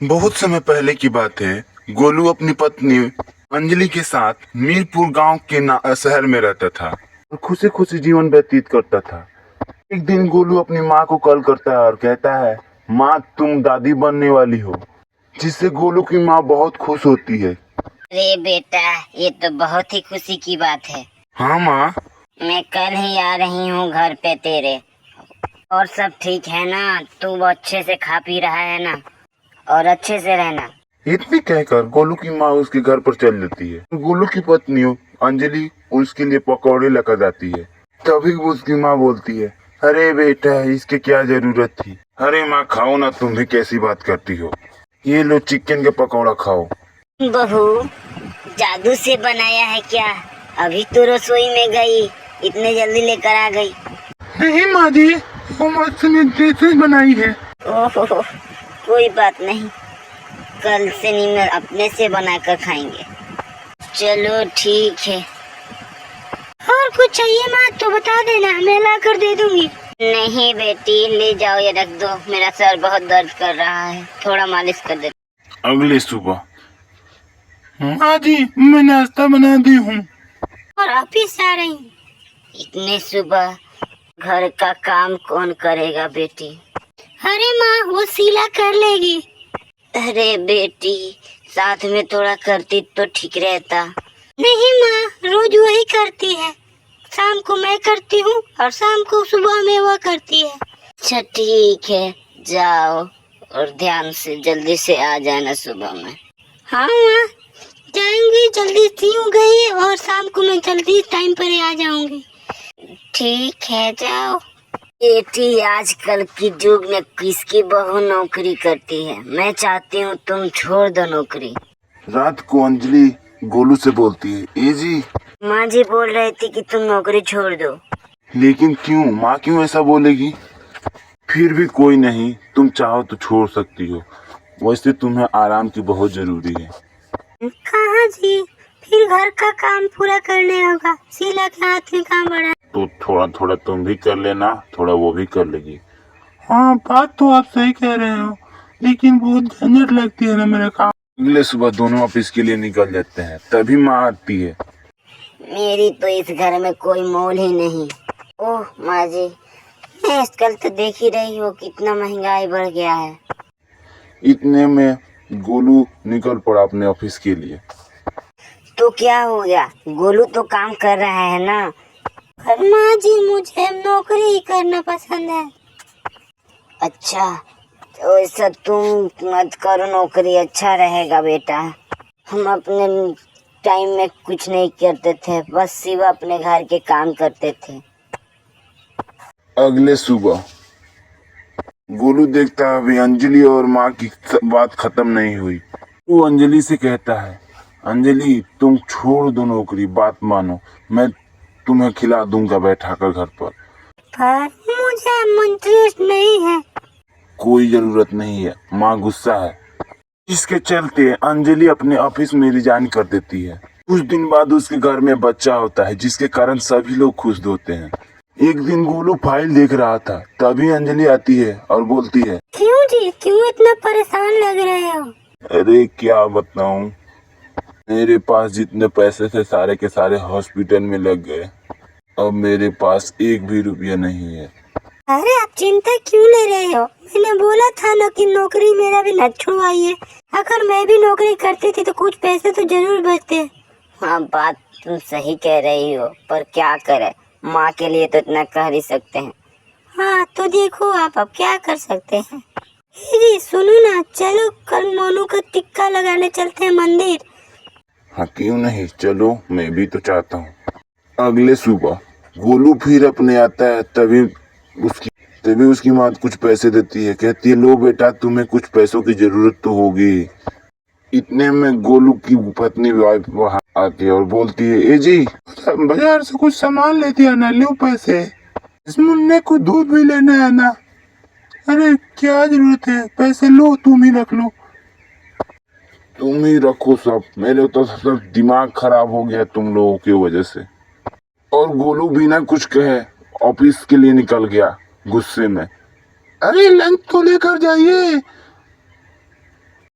बहुत समय पहले की बात है। गोलू अपनी पत्नी अंजलि के साथ मीरपुर गांव के शहर में रहता था और खुशी खुशी जीवन व्यतीत करता था। एक दिन गोलू अपनी माँ को कॉल करता है और कहता है, माँ तुम दादी बनने वाली हो, जिससे गोलू की माँ बहुत खुश होती है। अरे बेटा, ये तो बहुत ही खुशी की बात है। हाँ माँ। मैं कल ही आ रही हूँ घर पे तेरे। और सब ठीक है ना? तू अच्छे से खा पी रहा है ना? और अच्छे से रहना। इतनी कहकर गोलू की माँ उसके घर पर चल देती है। गोलू की पत्नी अंजलि उसके लिए पकौड़े लेकर जाती है। तभी उसकी माँ बोलती है, अरे बेटा इसके क्या जरूरत थी। अरे माँ खाओ ना, तुम भी कैसी बात करती हो। ये लो चिकन के पकौड़ा खाओ। बहू जादू से बनाया है क्या? अभी तो रसोई में गई, इतने जल्दी लेकर आ गई। नहीं माँ जी, वो मस्त बनाई है। ओहो, कोई बात नहीं, कल से नीमर अपने से बनाकर खाएंगे। चलो ठीक है। और कुछ चाहिए माँ तो बता देना, मैं ला कर दे दूंगी। नहीं बेटी, ले जाओ, ये रख दो, मेरा सर बहुत दर्द कर रहा है, थोड़ा मालिश कर दे। अगले सुबह, माँ जी मैं नाश्ता बना दी हूँ और ऑफिस आ रही हूँ। इतने सुबह घर का काम कौन करेगा बेटी? अरे माँ, वो शीला कर लेगी। अरे बेटी, साथ में थोड़ा करती तो ठीक रहता। नहीं माँ, रोज वही करती है। शाम को मैं करती हूँ और शाम को सुबह में वो करती है। अच्छा ठीक है, जाओ और ध्यान से जल्दी से आ जाना सुबह में। हाँ माँ, जाएंगी, जल्दी सी हो गई और शाम को मैं जल्दी टाइम पर आ जाऊंगी। ठीक है, जाओ। बेटी, आजकल की युग में किसकी बहू नौकरी करती है? मैं चाहती हूँ तुम छोड़ दो नौकरी। रात को अंजलि गोलू से बोलती है, ए जी। माँ जी बोल रही थी कि तुम नौकरी छोड़ दो। लेकिन क्यों माँ, क्यों ऐसा बोलेगी? फिर भी कोई नहीं, तुम चाहो तो छोड़ सकती हो। वैसे तुम्हें आराम की बहुत जरूरी है। कहाँ जी, फिर घर का काम पूरा करने होगा। शीला के हाथ में काम बड़ा। तो थोड़ा थोड़ा तुम भी कर लेना, थोड़ा वो भी कर लेगी। हाँ बात तो आप सही कह रहे हो, लेकिन बहुत झंझट लगती है ना मेरे काम। अगले सुबह दोनों ऑफिस के लिए निकल जाते हैं। तभी माँ आती है। मेरी तो इस घर में कोई मोल ही नहीं। ओह माँ जी, मैं आजकल तो देख ही रही हो कितना महंगाई बढ़ गया है। इतने में गोलू निकल पड़ा अपने ऑफिस के लिए। तो क्या हो गया? गोलू तो काम कर रहा है ना। माँ जी, मुझे नौकरी ही करना पसंद है। अच्छा, तो ऐसा तुम मत करो नौकरी, अच्छा रहेगा बेटा। हम अपने टाइम में कुछ नहीं करते थे, बस सिवा अपने घर के काम करते थे। अगले सुबह गोलू देखता है अभी अंजलि और माँ की बात खत्म नहीं हुई। वो अंजलि से कहता है, अंजलि तुम छोड़ दो नौकरी, बात मानो, मैं तुम्हें खिला दूंगा बैठाकर घर पर। मुझे इंटरेस्ट नहीं है। कोई जरूरत नहीं है, माँ गुस्सा है। इसके चलते अंजलि अपने ऑफिस में रिजाइन कर देती है। कुछ दिन बाद उसके घर में बच्चा होता है, जिसके कारण सभी लोग खुश होते हैं। एक दिन गोलू फाइल देख रहा था, तभी अंजलि आती है और बोलती है, क्यों जी, क्यों इतना परेशान लग रहे हो? अरे क्या बताऊं, मेरे पास जितने पैसे थे सारे के सारे हॉस्पिटल में लग गए। अब मेरे पास एक भी रुपया नहीं है। अरे आप चिंता क्यों ले रहे हो? मैंने बोला था ना कि नौकरी मेरा भी न छुड़वाइए। अगर मैं भी नौकरी करती थी तो कुछ पैसे तो जरूर बचते। हाँ, बात तुम सही कह रही हो, पर क्या करे, माँ के लिए तो इतना कर ही सकते हैं। हाँ तो देखो आप अब क्या कर सकते हैं। जी सुनो ना, चलो कल मोनू का टिक्का लगाने चलते हैं मंदिर। हाँ क्यों नहीं, चलो, मैं भी तो चाहता हूँ। अगले सुबह गोलू फिर अपने आता है। तभी उसकी माँ कुछ पैसे देती है, कहती है, लो बेटा तुम्हें कुछ पैसों की जरूरत तो होगी। इतने में गोलू की पत्नी वाइफ वहाँ आती है और बोलती है, ए जी बाजार से कुछ सामान लेती है ना, लो पैसे, इस मुन्ने को दूध भी लेना है ना। अरे क्या जरूरत है, पैसे लो, तुम ही रख लो। तुम ही रखो सब, मेरे तो सब दिमाग खराब हो गया तुम लोगों की वजह से। और गोलू बिना कुछ कहे ऑफिस के लिए निकल गया गुस्से में। अरे लंच तो लेकर जाइए,